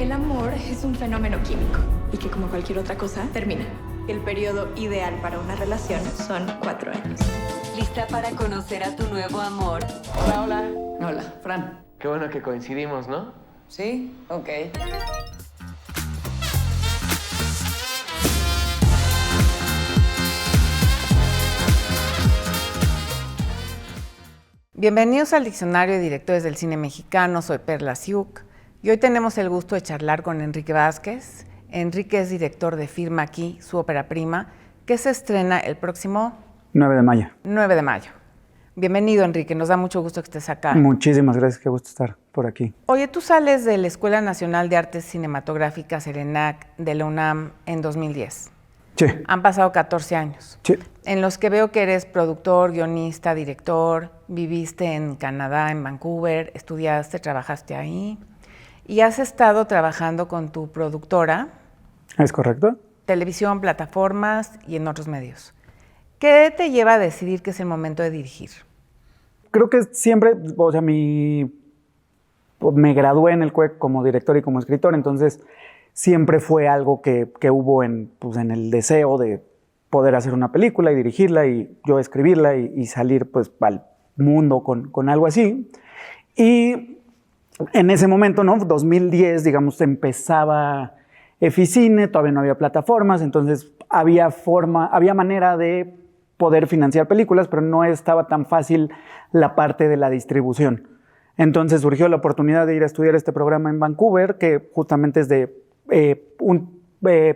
el amor es un fenómeno químico y que como cualquier otra cosa, termina. El periodo ideal para una relación son 4 años. ¿Lista para conocer a tu nuevo amor? Hola, hola. Hola, Fran. Qué bueno que coincidimos, ¿no? ¿Sí? Ok. Bienvenidos al Diccionario de Directores del Cine Mexicano. Soy Perla Siuk y hoy tenemos el gusto de charlar con Enrique Vázquez. Enrique es director de Firma Aquí, su ópera prima, que se estrena el próximo 9 de mayo. 9 de mayo. Bienvenido, Enrique. Nos da mucho gusto que estés acá. Muchísimas gracias. Qué gusto estar por aquí. Oye, tú sales de la Escuela Nacional de Artes Cinematográficas, ENAC, de la UNAM en 2010. Sí. Han pasado 14 años. Sí. En los que veo que eres productor, guionista, director, viviste en Canadá, en Vancouver, estudiaste, trabajaste ahí y has estado trabajando con tu productora. ¿Es correcto? Televisión, plataformas y en otros medios. ¿Qué te lleva a decidir que es el momento de dirigir? Creo que siempre, o sea, me gradué en el CUEC como director y como escritor, entonces siempre fue algo que hubo en el deseo de poder hacer una película y dirigirla y yo escribirla y salir pues al mundo con algo así. Y en ese momento, ¿no? 2010, digamos, empezaba Eficine, todavía no había plataformas, entonces había manera de poder financiar películas, pero no estaba tan fácil la parte de la distribución. Entonces surgió la oportunidad de ir a estudiar este programa en Vancouver, que justamente es de un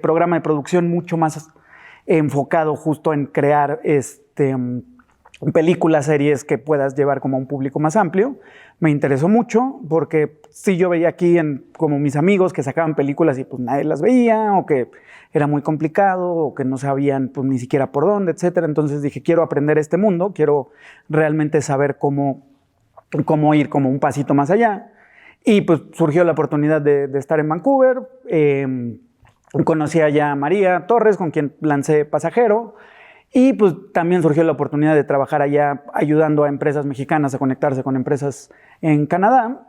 programa de producción mucho más enfocado justo en crear películas, series que puedas llevar como a un público más amplio. Me interesó mucho porque sí, yo veía aquí como mis amigos que sacaban películas y pues nadie las veía, o que era muy complicado, o que no sabían pues ni siquiera por dónde, etcétera. Entonces dije, quiero aprender este mundo, quiero realmente saber cómo ir como un pasito más allá. Y pues surgió la oportunidad de estar en Vancouver. Conocí allá a María Torres, con quien lancé Pasajero. Y pues también surgió la oportunidad de trabajar allá ayudando a empresas mexicanas a conectarse con empresas en Canadá.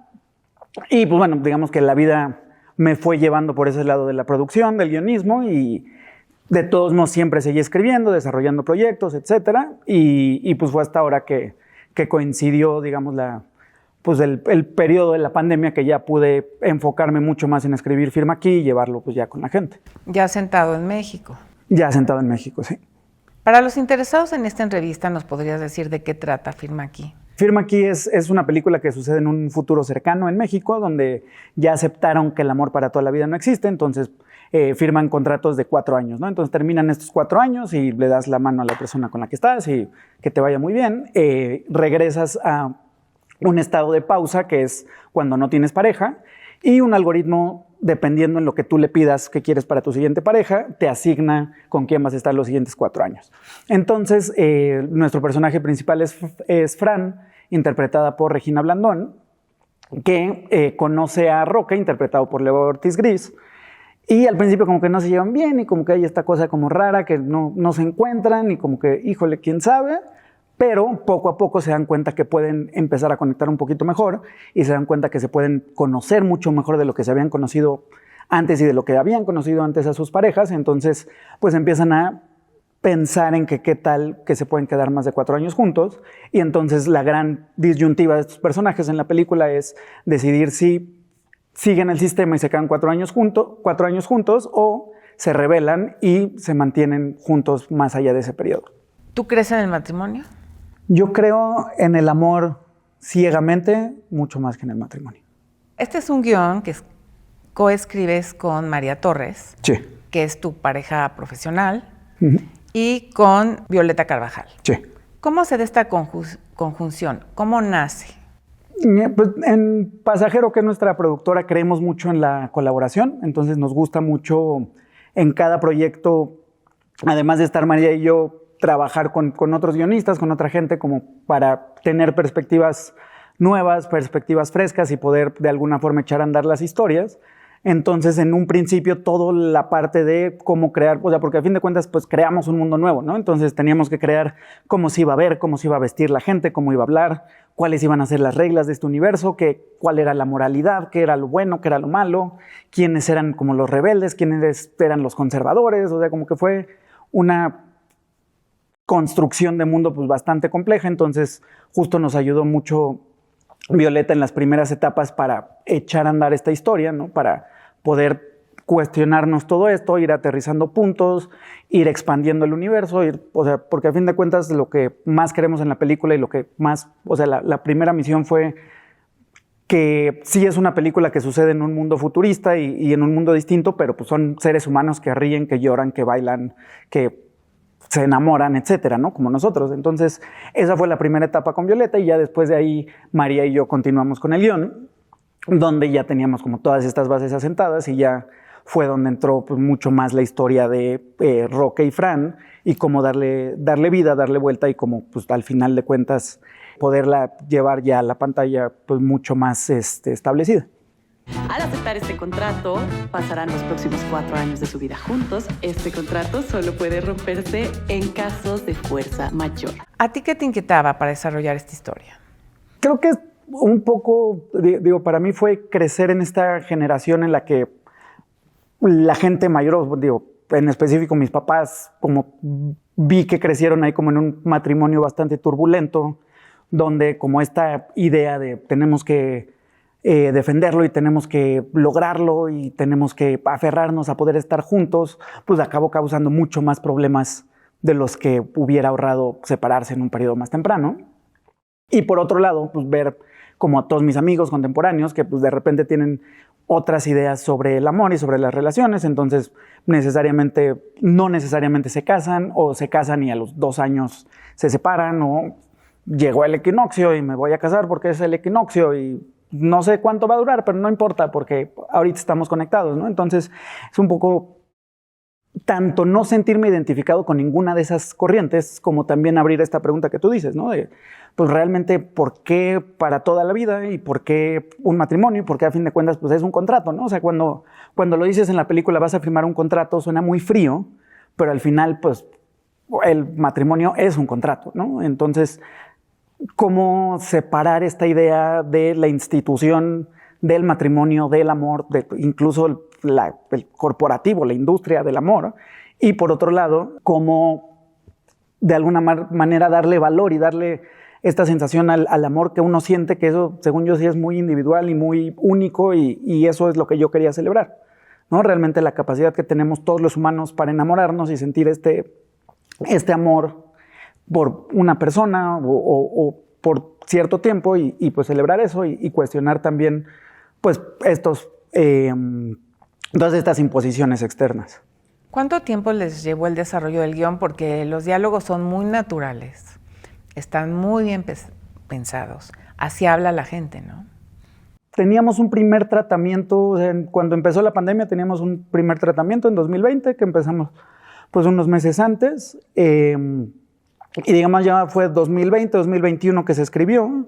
Y pues bueno, digamos que la vida me fue llevando por ese lado de la producción, del guionismo, y de todos modos siempre seguí escribiendo, desarrollando proyectos, etcétera. Y pues fue hasta ahora que coincidió, digamos, el periodo de la pandemia, que ya pude enfocarme mucho más en escribir Firma Aquí y llevarlo pues ya con la gente. Ya sentado en México. Ya sentado en México, sí. Para los interesados en esta entrevista, ¿nos podrías decir de qué trata Firma Aquí? Firma Aquí es una película que sucede en un futuro cercano en México, donde ya aceptaron que el amor para toda la vida no existe, entonces firman contratos de 4 años, ¿no? Entonces terminan estos 4 años y le das la mano a la persona con la que estás y que te vaya muy bien. Regresas a un estado de pausa, que es cuando no tienes pareja, y un algoritmo, dependiendo en lo que tú le pidas que quieres para tu siguiente pareja, te asigna con quién vas a estar los siguientes 4 años. Entonces, nuestro personaje principal es Fran, interpretada por Regina Blandón, que conoce a Roca, interpretado por Leo Ortiz Gris, y al principio como que no se llevan bien y como que hay esta cosa como rara que no se encuentran y como que, híjole, quién sabe. Pero poco a poco se dan cuenta que pueden empezar a conectar un poquito mejor y se dan cuenta que se pueden conocer mucho mejor de lo que se habían conocido antes y de lo que habían conocido antes a sus parejas. Entonces, pues empiezan a pensar en que qué tal que se pueden quedar más de 4 años juntos. Y entonces la gran disyuntiva de estos personajes en la película es decidir si siguen el sistema y se quedan 4 años juntos o se rebelan y se mantienen juntos más allá de ese periodo. ¿Tú crees en el matrimonio? Yo creo en el amor ciegamente, mucho más que en el matrimonio. Este es un guión que coescribes con María Torres, Sí. que es tu pareja profesional, Uh-huh. y con Violeta Carvajal. Sí. ¿Cómo se da esta conjunción? ¿Cómo nace? Pues en Pasajero, que es nuestra productora, creemos mucho en la colaboración, entonces nos gusta mucho en cada proyecto, además de estar María y yo, trabajar con otros guionistas, con otra gente, como para tener perspectivas nuevas, perspectivas frescas y poder de alguna forma echar a andar las historias. Entonces, en un principio, toda la parte de cómo crear, o sea, porque a fin de cuentas, pues creamos un mundo nuevo, ¿no? Entonces, teníamos que crear cómo se iba a ver, cómo se iba a vestir la gente, cómo iba a hablar, cuáles iban a ser las reglas de este universo, cuál era la moralidad, qué era lo bueno, qué era lo malo, quiénes eran como los rebeldes, quiénes eran los conservadores, o sea, como que fue una construcción de mundo pues bastante compleja. Entonces, justo nos ayudó mucho Violeta en las primeras etapas para echar a andar esta historia, ¿no? Para poder cuestionarnos todo esto, ir aterrizando puntos, ir expandiendo el universo, o sea, porque a fin de cuentas lo que más queremos en la película y lo que más, o sea, la primera misión fue que sí es una película que sucede en un mundo futurista y en un mundo distinto, pero pues son seres humanos que ríen, que lloran, que bailan, que se enamoran, etcétera, ¿no? Como nosotros. Entonces, esa fue la primera etapa con Violeta y ya después de ahí María y yo continuamos con el guión, donde ya teníamos como todas estas bases asentadas y ya fue donde entró pues, mucho más la historia de Roque y Fran y cómo darle vida, darle vuelta y cómo pues, al final de cuentas poderla llevar ya a la pantalla pues, mucho más establecida. Al aceptar este contrato, pasarán los próximos 4 años de su vida juntos. Este contrato solo puede romperse en casos de fuerza mayor. ¿A ti qué te inquietaba para desarrollar esta historia? Creo que un poco, digo, para mí fue crecer en esta generación en la que la gente mayor, digo, en específico mis papás, como vi que crecieron ahí como en un matrimonio bastante turbulento, donde como esta idea de tenemos que defenderlo y tenemos que lograrlo y tenemos que aferrarnos a poder estar juntos, pues acabó causando mucho más problemas de los que hubiera ahorrado separarse en un periodo más temprano. Y por otro lado, pues ver como a todos mis amigos contemporáneos que pues de repente tienen otras ideas sobre el amor y sobre las relaciones, entonces no necesariamente se casan o se casan y a los 2 años se separan o llegó el equinoccio y me voy a casar porque es el equinoccio y no sé cuánto va a durar, pero no importa porque ahorita estamos conectados, ¿no? Entonces es un poco tanto no sentirme identificado con ninguna de esas corrientes como también abrir esta pregunta que tú dices, ¿no? De, pues realmente, ¿por qué para toda la vida? ¿Y por qué un matrimonio? Porque a fin de cuentas, pues es un contrato, ¿no? O sea, cuando lo dices en la película, vas a firmar un contrato, suena muy frío, pero al final, pues, el matrimonio es un contrato, ¿no? Entonces, ¿cómo separar esta idea de la institución del matrimonio, del amor, incluso el corporativo, la industria del amor? Y por otro lado, ¿cómo de alguna manera darle valor y darle esta sensación al amor que uno siente, que eso, según yo, sí es muy individual y muy único y eso es lo que yo quería celebrar, ¿no? Realmente la capacidad que tenemos todos los humanos para enamorarnos y sentir este amor por una persona o por cierto tiempo y pues celebrar eso y cuestionar también pues todas estas imposiciones externas. ¿Cuánto tiempo les llevó el desarrollo del guión? Porque los diálogos son muy naturales, están muy bien pensados, así habla la gente, ¿no? Teníamos un primer tratamiento, cuando empezó la pandemia teníamos un primer tratamiento en 2020 que empezamos pues unos meses antes. Y digamos ya fue 2020, 2021 que se escribió,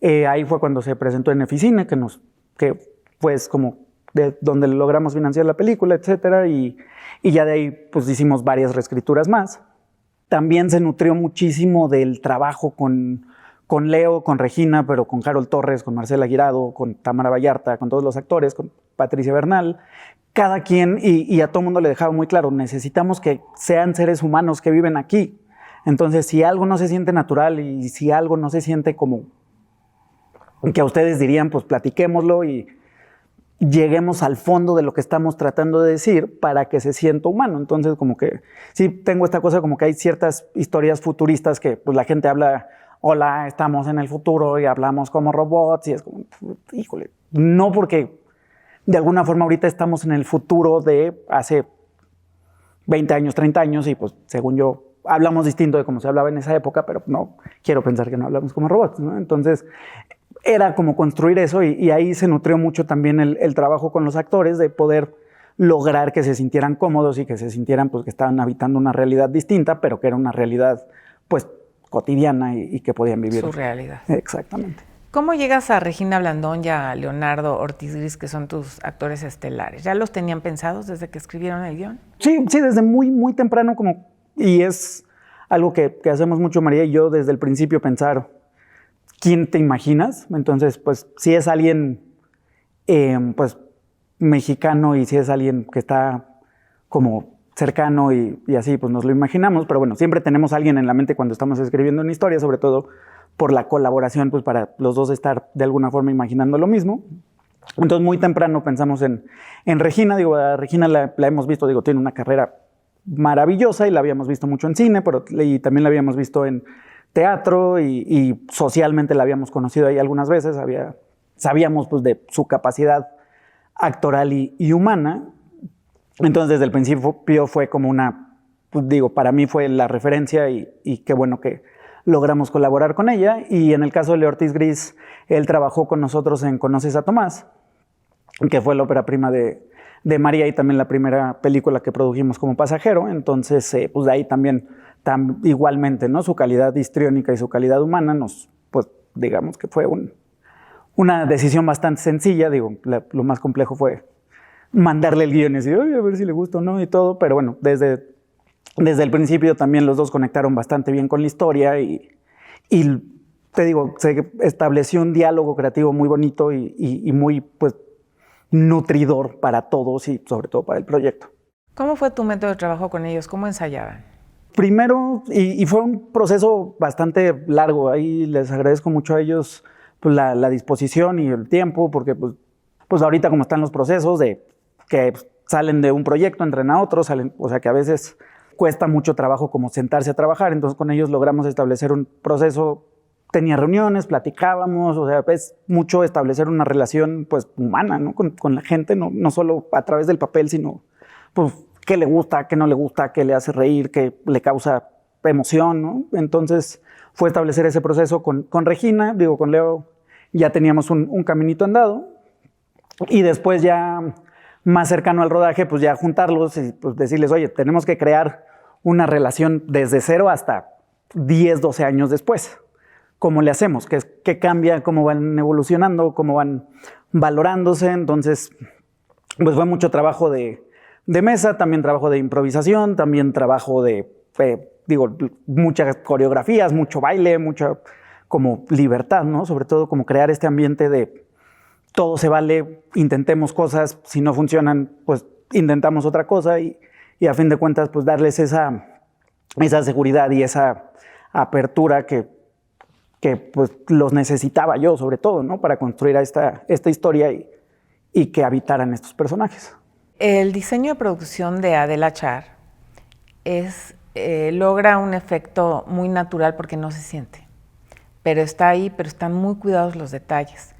ahí fue cuando se presentó en Eficine, que fue como de donde logramos financiar la película, etcétera, y ya de ahí pues hicimos varias reescrituras más. También se nutrió muchísimo del trabajo con Leo, con Regina, pero con Harold Torres, con Marcela Guirado, con Tamara Vallarta, con todos los actores, con Patricia Bernal. Cada quien, y a todo mundo le dejaba muy claro, necesitamos que sean seres humanos que viven aquí. Entonces, si algo no se siente natural y si algo no se siente como que a ustedes dirían, pues platiquémoslo y lleguemos al fondo de lo que estamos tratando de decir para que se sienta humano. Entonces, como que sí tengo esta cosa como que hay ciertas historias futuristas que pues la gente habla, hola, estamos en el futuro y hablamos como robots y es como, híjole, no porque de alguna forma ahorita estamos en el futuro de hace 20 años, 30 años y pues según yo hablamos distinto de cómo se hablaba en esa época, pero no quiero pensar que no hablamos como robots, ¿no? Entonces, era como construir eso y ahí se nutrió mucho también el trabajo con los actores de poder lograr que se sintieran cómodos y que se sintieran pues que estaban habitando una realidad distinta, pero que era una realidad pues cotidiana y que podían vivir. Su realidad. Exactamente. ¿Cómo llegas a Regina Blandón y a Leonardo Ortiz Gris, que son tus actores estelares? ¿Ya los tenían pensados desde que escribieron el guión? Sí, desde muy, muy temprano, y es algo que hacemos mucho María y yo desde el principio, pensar quién te imaginas. Entonces, pues, si es alguien pues mexicano y si es alguien que está como cercano y así, pues nos lo imaginamos. Pero bueno, siempre tenemos a alguien en la mente cuando estamos escribiendo una historia, sobre todo por la colaboración, pues para los dos estar de alguna forma imaginando lo mismo. Entonces, muy temprano pensamos en Regina. Digo, a Regina la hemos visto, digo, tiene una carrera maravillosa y la habíamos visto mucho en cine, y también la habíamos visto en teatro y socialmente la habíamos conocido ahí algunas veces. Sabíamos pues de su capacidad actoral y humana. Entonces, desde el principio fue como pues digo, para mí fue la referencia y qué bueno que logramos colaborar con ella. Y en el caso de Leo Ortiz Gris, él trabajó con nosotros en Conoces a Tomás, que fue la ópera prima de María y también la primera película que produjimos como Pasajero. Entonces, pues de ahí también, igualmente, ¿no? Su calidad histriónica y su calidad humana pues digamos que fue una decisión bastante sencilla. Digo, lo más complejo fue mandarle el guión y decir, oye, a ver si le gusta o no y todo. Pero bueno, desde el principio también los dos conectaron bastante bien con la historia y te digo, se estableció un diálogo creativo muy bonito y muy, pues, nutridor para todos y sobre todo para el proyecto. ¿Cómo fue tu método de trabajo con ellos? ¿Cómo ensayaban? Primero, y fue un proceso bastante largo, ahí les agradezco mucho a ellos pues, la disposición y el tiempo, porque pues ahorita como están los procesos de que salen de un proyecto, entran a otro, o sea que a veces cuesta mucho trabajo como sentarse a trabajar. Entonces con ellos logramos establecer un proceso. Tenía reuniones, platicábamos, o sea, es mucho establecer una relación pues humana, ¿no? Con la gente, no solo a través del papel, sino pues qué le gusta, qué no le gusta, qué le hace reír, qué le causa emoción, ¿no? Entonces fue establecer ese proceso con Regina. Digo, con Leo ya teníamos un caminito andado y después ya más cercano al rodaje, pues ya juntarlos y pues decirles, oye, tenemos que crear una relación desde cero hasta 10, 12 años después. ¿Cómo le hacemos? ¿Qué cambia? ¿Cómo van evolucionando? ¿Cómo van valorándose? Entonces, pues fue mucho trabajo de mesa, también trabajo de improvisación, también trabajo de, muchas coreografías, mucho baile, mucha como libertad, ¿no? Sobre todo como crear este ambiente de todo se vale, intentemos cosas, si no funcionan, pues intentamos otra cosa y a fin de cuentas, pues darles esa seguridad y esa apertura que pues los necesitaba yo, sobre todo, ¿no? Para construir esta historia y que habitaran estos personajes. El diseño de producción de Adela Char logra un efecto muy natural porque no se siente, pero está ahí, pero están muy cuidados los detalles.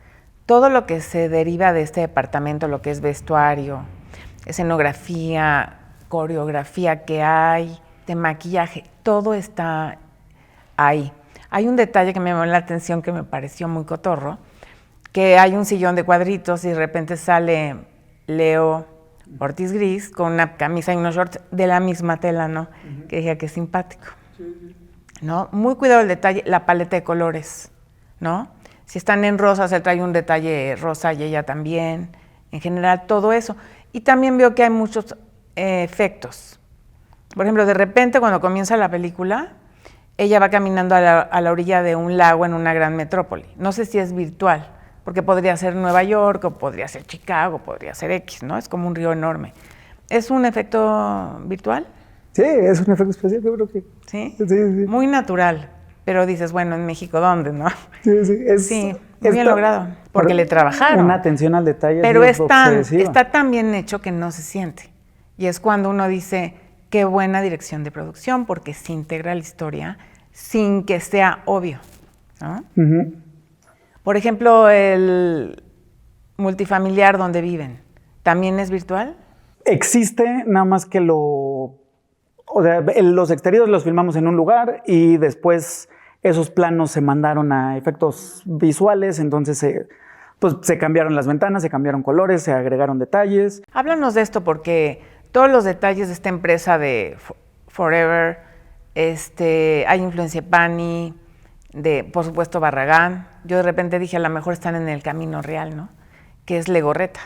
Todo lo que se deriva de este departamento, lo que es vestuario, escenografía, coreografía que hay, de maquillaje, todo está ahí. Hay un detalle que me llamó la atención que me pareció muy cotorro, que hay un sillón de cuadritos y de repente sale Leo Ortiz Gris con una camisa y unos shorts de la misma tela, ¿no? Uh-huh. Que dije que simpático, ¿no? Muy cuidado el detalle, la paleta de colores, ¿no? Si están en rosas, él trae un detalle rosa y ella también. En general, todo eso. Y también veo que hay muchos efectos. Por ejemplo, de repente, cuando comienza la película, ella va caminando a la orilla de un lago en una gran metrópoli. No sé si es virtual, porque podría ser Nueva York, o podría ser Chicago, podría ser X, ¿no? Es como un río enorme. ¿Es un efecto virtual? Sí, es un efecto especial, yo creo que. ¿Sí? Sí. Muy natural. Pero dices, bueno, en México, ¿dónde, no? Sí, muy bien logrado, porque le trabajaron. Una atención al detalle. Pero está tan bien hecho que no se siente. Y es cuando uno dice, qué buena dirección de producción, porque se integra la historia sin que sea obvio, ¿no? Uh-huh. Por ejemplo, el multifamiliar donde viven, ¿también es virtual? Existe, nada más que los exteriores los filmamos en un lugar y después esos planos se mandaron a efectos visuales, entonces se cambiaron las ventanas, se cambiaron colores, se agregaron detalles. Háblanos de esto porque todos los detalles de esta empresa de Forever, hay influencia Pani, por supuesto, Barragán. Yo de repente dije, a lo mejor están en el camino real, ¿no? Que es Legorreta,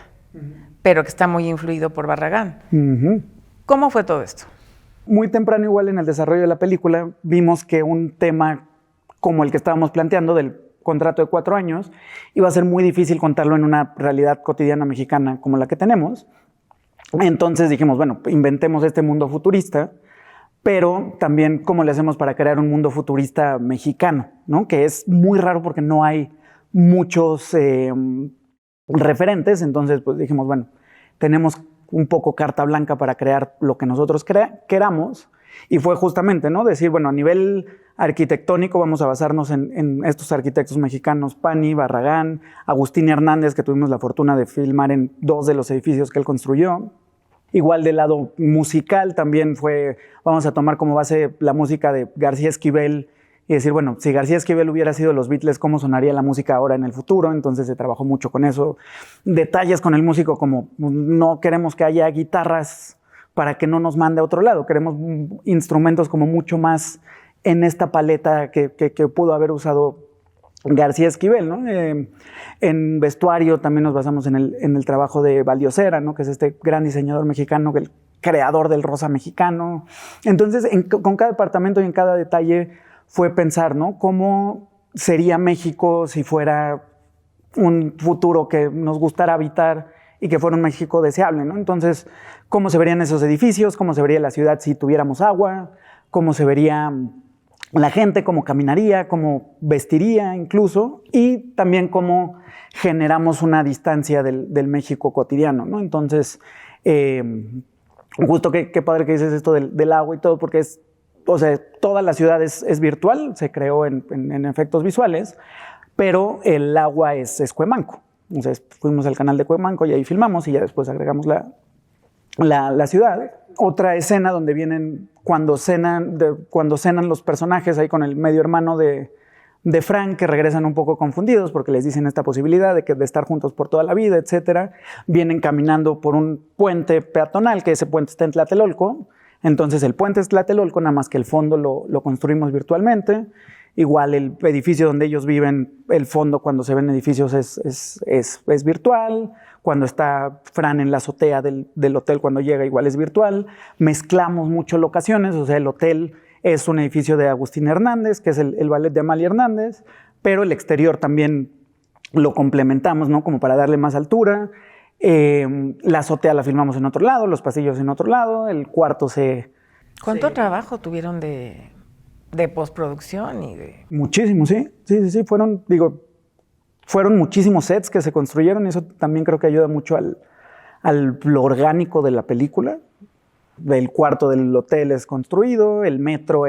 pero que está muy influido por Barragán. ¿Cómo fue todo esto? Muy temprano, igual en el desarrollo de la película, vimos que un tema como el que estábamos planteando del contrato de 4 años iba a ser muy difícil contarlo en una realidad cotidiana mexicana como la que tenemos. Entonces dijimos, bueno, inventemos este mundo futurista, pero también cómo le hacemos para crear un mundo futurista mexicano, ¿no? Que es muy raro porque no hay muchos referentes. Entonces pues dijimos, bueno, tenemos un poco carta blanca para crear lo que nosotros queramos. Y fue justamente, ¿no? Decir, bueno, a nivel arquitectónico vamos a basarnos en estos arquitectos mexicanos, Pani, Barragán, Agustín Hernández, que tuvimos la fortuna de filmar en 2 de los edificios que él construyó. Igual del lado musical también fue, vamos a tomar como base la música de García Esquivel y decir, bueno, si García Esquivel hubiera sido los Beatles, ¿cómo sonaría la música ahora en el futuro? Entonces se trabajó mucho con eso. Detalles con el músico como no queremos que haya guitarras para que no nos mande a otro lado. Queremos instrumentos como mucho más en esta paleta que pudo haber usado García Esquivel, ¿no? En vestuario también nos basamos en el trabajo de Valdiosera, ¿no? Que es este gran diseñador mexicano, el creador del rosa mexicano. Entonces, con cada departamento y en cada detalle fue pensar, ¿no? Cómo sería México si fuera un futuro que nos gustara habitar y que fuera un México deseable, ¿no? Entonces, cómo se verían esos edificios, cómo se vería la ciudad si tuviéramos agua, cómo se vería la gente, cómo caminaría, cómo vestiría incluso, y también cómo generamos una distancia del México cotidiano, ¿no? Entonces, justo qué padre que dices esto del agua y todo, porque o sea, toda la ciudad es virtual, se creó en efectos visuales, pero el agua es Cuemanco. Entonces fuimos al canal de Cuemanco y ahí filmamos y ya después agregamos la ciudad. Otra escena donde vienen cuando cenan los personajes ahí con el medio hermano de Frank, que regresan un poco confundidos porque les dicen esta posibilidad de estar juntos por toda la vida, etcétera. Vienen caminando por un puente peatonal, que ese puente está en Tlatelolco. Entonces el puente es Tlatelolco, nada más que el fondo lo construimos virtualmente. Igual el edificio donde ellos viven, el fondo cuando se ven edificios es virtual. Cuando está Fran en la azotea del hotel cuando llega, igual es virtual. Mezclamos mucho locaciones, o sea, el hotel es un edificio de Agustín Hernández, que es el ballet de Amalia Hernández, pero el exterior también lo complementamos, ¿no? Como para darle más altura. La azotea la filmamos en otro lado, los pasillos en otro lado, el cuarto ¿Cuánto trabajo tuvieron de postproducción y de...? Muchísimo, sí. Fueron muchísimos sets que se construyeron y eso también creo que ayuda mucho al lo orgánico de la película. El cuarto del hotel es construido, el metro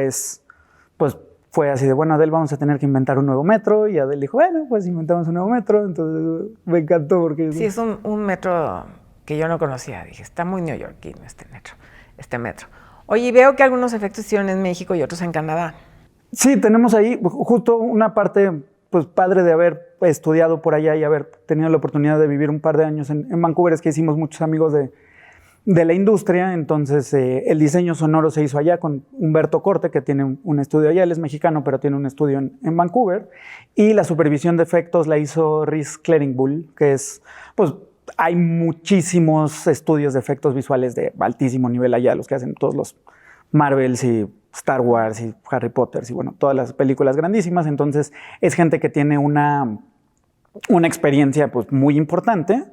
pues fue así de, bueno, Adele, vamos a tener que inventar un nuevo metro, y Adele dijo, bueno, pues inventamos un nuevo metro, entonces me encantó porque... Sí, es un metro que yo no conocía, dije, está muy neoyorquino este metro. Oye, veo que algunos efectos hicieron en México y otros en Canadá. Sí, tenemos ahí justo una parte, pues padre de haber estudiado por allá y haber tenido la oportunidad de vivir un par de años en Vancouver, es que hicimos muchos amigos de la industria. Entonces el diseño sonoro se hizo allá con Humberto Corte, que tiene un estudio allá, él es mexicano, pero tiene un estudio en Vancouver, y la supervisión de efectos la hizo Rhys Cleringbull, que es, pues hay muchísimos estudios de efectos visuales de altísimo nivel allá, los que hacen todos los Marvels y Star Wars y Harry Potter y bueno, todas las películas grandísimas. Entonces es gente que tiene una experiencia pues muy importante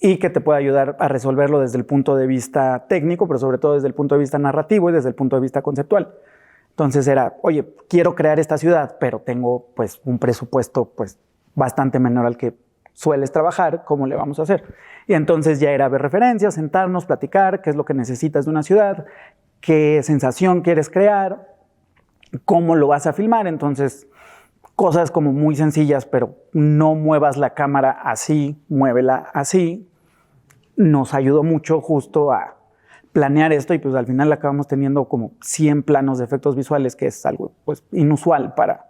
y que te puede ayudar a resolverlo desde el punto de vista técnico, pero sobre todo desde el punto de vista narrativo y desde el punto de vista conceptual. Entonces era, oye, quiero crear esta ciudad, pero tengo pues un presupuesto pues bastante menor al que sueles trabajar, ¿cómo le vamos a hacer? Y entonces ya era ver referencias, sentarnos, platicar, qué es lo que necesitas de una ciudad, qué sensación quieres crear, cómo lo vas a filmar. Entonces, cosas como muy sencillas, pero no muevas la cámara así, muévela así, nos ayudó mucho justo a planear esto, y pues al final acabamos teniendo como 100 planos de efectos visuales, que es algo pues inusual para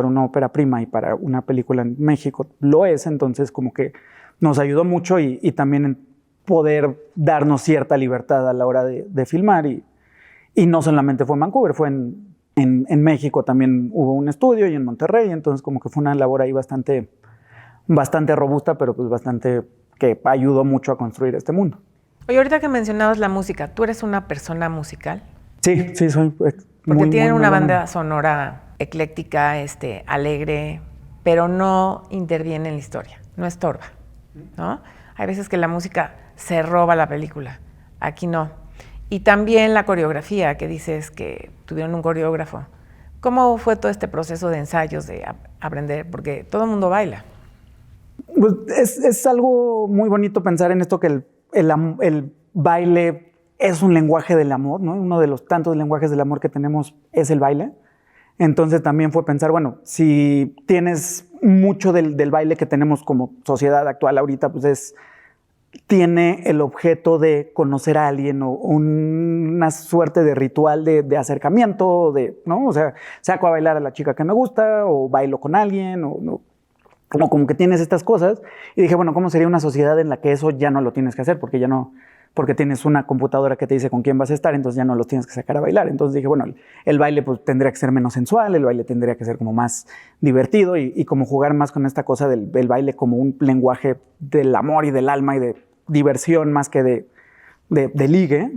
una ópera prima y para una película en México lo es. Entonces como que nos ayudó mucho y también en poder darnos cierta libertad a la hora de filmar, y no solamente fue en Vancouver, fue en En México también hubo un estudio y en Monterrey, entonces como que fue una labor ahí bastante robusta, pero pues bastante que ayudó mucho a construir este mundo. Oye, ahorita que mencionabas la música, ¿tú eres una persona musical? Sí, soy Porque tienen una buena. banda sonora ecléctica, alegre, pero no interviene en la historia, no estorba, ¿no? Hay veces que la música se roba la película, aquí no. Y también la coreografía, que dices que tuvieron un coreógrafo. ¿Cómo fue todo este proceso de ensayos, de aprender? Porque todo el mundo baila. Pues es algo muy bonito pensar en esto que el baile es un lenguaje del amor, ¿no? Uno de los tantos lenguajes del amor que tenemos es el baile. Entonces también fue pensar, bueno, si tienes mucho del baile que tenemos como sociedad actual ahorita, pues tiene el objeto de conocer a alguien o una suerte de ritual de acercamiento, ¿no? O sea, saco a bailar a la chica que me gusta o bailo con alguien o como que tienes estas cosas. Y dije, bueno, ¿cómo sería una sociedad en la que eso ya no lo tienes que hacer? Porque tienes una computadora que te dice con quién vas a estar, entonces ya no los tienes que sacar a bailar. Entonces dije, bueno, el baile pues tendría que ser menos sensual, el baile tendría que ser como más divertido y como jugar más con esta cosa del baile como un lenguaje del amor y del alma y de diversión más que de ligue.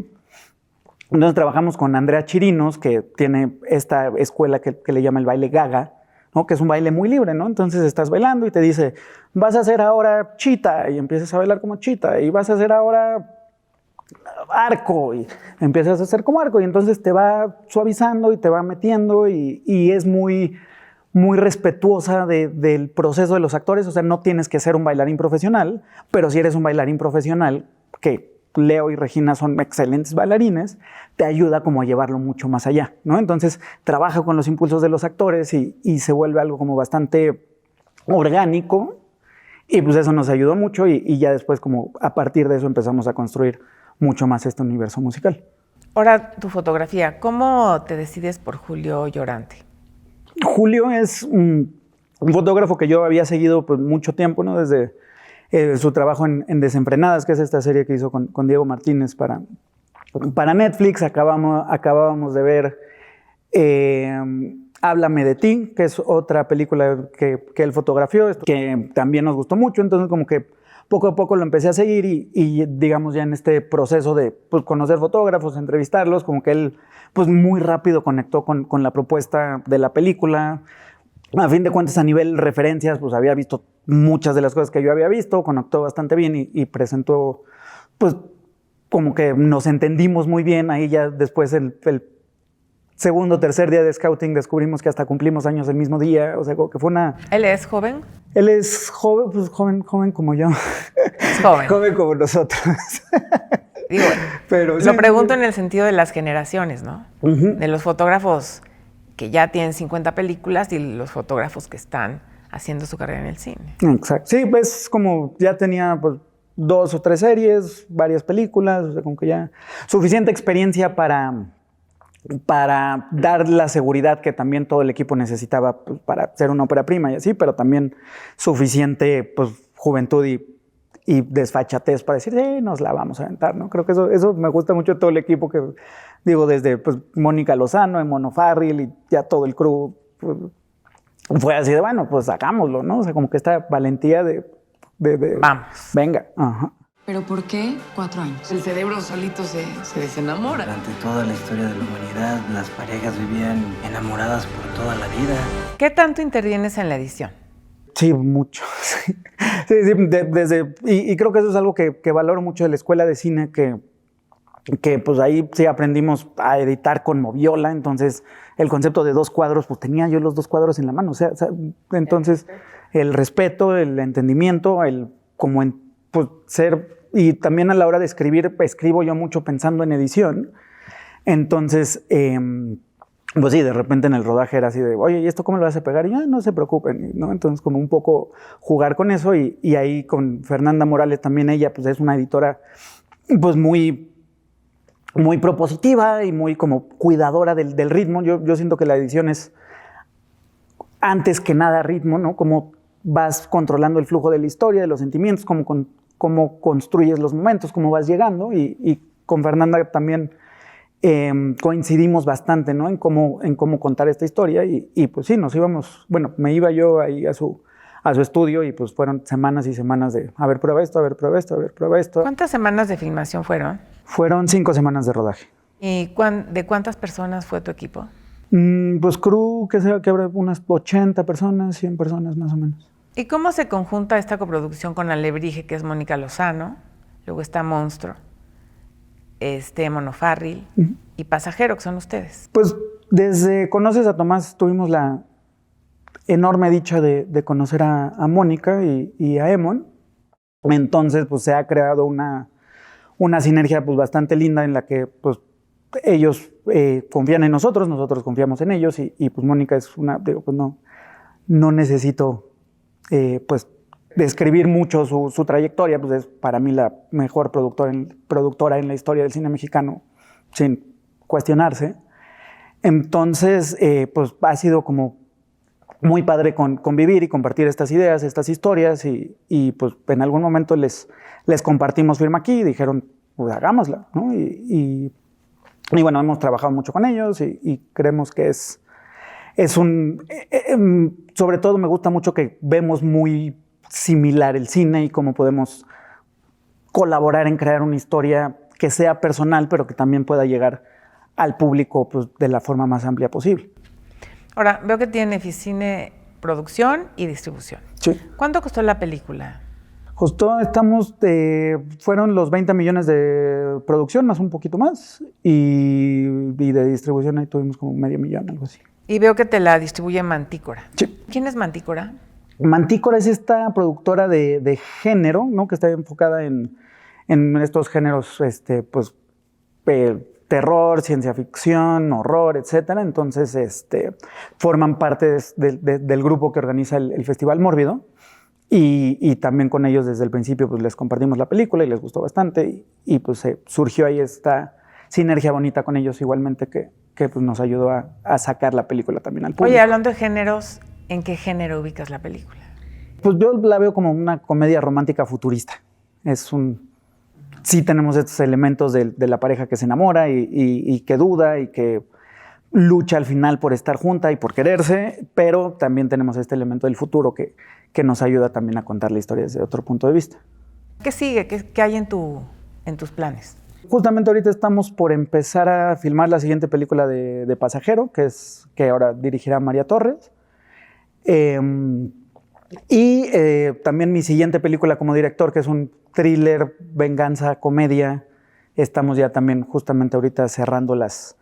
Entonces trabajamos con Andrea Chirinos, que tiene esta escuela que le llama el baile Gaga, ¿no? Que es un baile muy libre, ¿no? Entonces estás bailando y te dice, vas a hacer ahora chita, y empiezas a bailar como chita, y vas a hacer ahora arco, y empiezas a hacer como arco, y entonces te va suavizando y te va metiendo, y es muy, muy respetuosa del proceso de los actores. O sea, no tienes que ser un bailarín profesional, pero si eres un bailarín profesional, que Leo y Regina son excelentes bailarines, te ayuda como a llevarlo mucho más allá, ¿no? Entonces trabaja con los impulsos de los actores y se vuelve algo como bastante orgánico, y pues eso nos ayudó mucho y ya después como a partir de eso empezamos a construir mucho más este universo musical. Ahora, tu fotografía, ¿cómo te decides por Julio Llorante? Julio es un fotógrafo que yo había seguido pues mucho tiempo, ¿no? Desde su trabajo en Desenfrenadas, que es esta serie que hizo con Diego Martínez para Netflix. Acabábamos de ver Háblame de ti, que es otra película que él fotografió, que también nos gustó mucho. Entonces como que poco a poco lo empecé a seguir y digamos ya en este proceso de pues, conocer fotógrafos, entrevistarlos, como que él pues muy rápido conectó con la propuesta de la película. A fin de cuentas, a nivel referencias, pues había visto muchas de las cosas que yo había visto, conectó bastante bien y presentó, pues como que nos entendimos muy bien. Ahí ya después el segundo o tercer día de scouting descubrimos que hasta cumplimos años el mismo día. O sea, como que fue una... ¿Él es joven? Él es joven, pues joven como yo. Es joven. Joven como nosotros. Digo, pero lo pregunto en el sentido de las generaciones, ¿no? Uh-huh. De los fotógrafos que ya tienen 50 películas y los fotógrafos que están haciendo su carrera en el cine. Exacto. Sí, pues como ya tenía pues 2 o 3 series, varias películas, o sea, como que ya suficiente experiencia para dar la seguridad que también todo el equipo necesitaba pues, para ser una ópera prima y así, pero también suficiente pues, juventud y desfachatez para decir, nos la vamos a aventar, ¿no? Creo que eso me gusta mucho de todo el equipo, que digo, desde pues, Mónica Lozano, Mono Farril y ya todo el crew, pues, fue así de, bueno, pues hagámoslo, ¿no? O sea, como que esta valentía de vamos. Venga. Ajá. ¿Pero por qué 4 años? El cerebro solito se desenamora. Durante toda la historia de la humanidad, las parejas vivían enamoradas por toda la vida. ¿Qué tanto intervienes en la edición? Sí, mucho. Sí, y creo que eso es algo que valoro mucho de la escuela de cine, que pues ahí sí aprendimos a editar con Moviola. Entonces el concepto de 2 cuadros, pues tenía yo los 2 cuadros en la mano. O sea, entonces el respeto, el entendimiento, pues ser, y también a la hora de escribir, escribo yo mucho pensando en edición. Entonces, pues sí, de repente en el rodaje era así de, oye, ¿y esto cómo lo vas a pegar? Y no se preocupen, ¿no? Entonces como un poco jugar con eso y ahí con Fernanda Morales también, ella pues es una editora pues muy propositiva y muy como cuidadora del ritmo. Yo siento que la edición es antes que nada ritmo, ¿no? Cómo vas controlando el flujo de la historia, de los sentimientos, cómo construyes los momentos, cómo vas llegando. Y con Fernanda también coincidimos bastante, ¿no? En cómo contar esta historia y pues sí, nos íbamos, bueno, me iba yo ahí a su estudio y pues fueron semanas y semanas de, a ver, prueba esto, a ver, prueba esto, a ver, prueba esto. ¿Cuántas semanas de filmación fueron? Fueron 5 semanas de rodaje. ¿Y de cuántas personas fue tu equipo? Pues crew, que habrá unas 80 personas, 100 personas más o menos. ¿Y cómo se conjunta esta coproducción con Alebrije, que es Mónica Lozano, luego está Monstruo, Monofárril y Pasajero, que son ustedes? Pues desde Conoces a Tomás tuvimos la enorme dicha de conocer a Mónica y a Emon. Entonces pues se ha creado una sinergia pues bastante linda en la que pues ellos confían en nosotros confiamos en ellos y pues Mónica es pues no necesito pues describir mucho su trayectoria, pues es para mí la mejor productora en la historia del cine mexicano, sin cuestionarse. Entonces, pues ha sido como muy padre convivir y compartir estas ideas, estas historias, y pues en algún momento les compartimos Firma Aquí y dijeron, pues hagámosla, ¿no? Y bueno, hemos trabajado mucho con ellos y creemos que es sobre todo me gusta mucho que vemos muy similar el cine y cómo podemos colaborar en crear una historia que sea personal, pero que también pueda llegar al público pues, de la forma más amplia posible. Ahora, veo que tiene Eficine producción y distribución. Sí. ¿Cuánto costó la película? Fueron los 20 millones de producción, más un poquito más, y de distribución ahí tuvimos como medio millón, algo así. Y veo que te la distribuye Mantícora. Sí. ¿Quién es Mantícora? Mantícora es esta productora de género, ¿no? Que está enfocada en estos géneros, pues, terror, ciencia ficción, horror, etcétera. Entonces, forman parte del grupo que organiza el Festival Mórbido y también con ellos desde el principio, pues, les compartimos la película y les gustó bastante y pues, surgió ahí esta sinergia bonita con ellos igualmente que pues, nos ayudó a sacar la película también al público. Oye, hablando de géneros, ¿en qué género ubicas la película? Pues yo la veo como una comedia romántica futurista. Sí tenemos estos elementos de la pareja que se enamora y que duda y que lucha al final por estar junta y por quererse, pero también tenemos este elemento del futuro que nos ayuda también a contar la historia desde otro punto de vista. ¿Qué sigue? ¿Qué hay en tus planes? Justamente ahorita estamos por empezar a filmar la siguiente película de Pasajero, que ahora dirigirá María Torres. También mi siguiente película como director, que es un thriller, venganza, comedia. Estamos ya también justamente ahorita cerrando las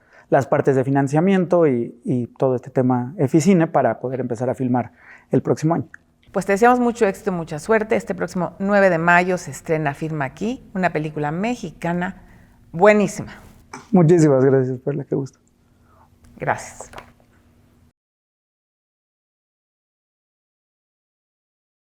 partes de financiamiento y todo este tema Eficine para poder empezar a filmar el próximo año. Pues te deseamos mucho éxito, mucha suerte. Este próximo 9 de mayo se estrena Firma Aquí, una película mexicana buenísima. Muchísimas gracias, Perla, qué gusto. Gracias.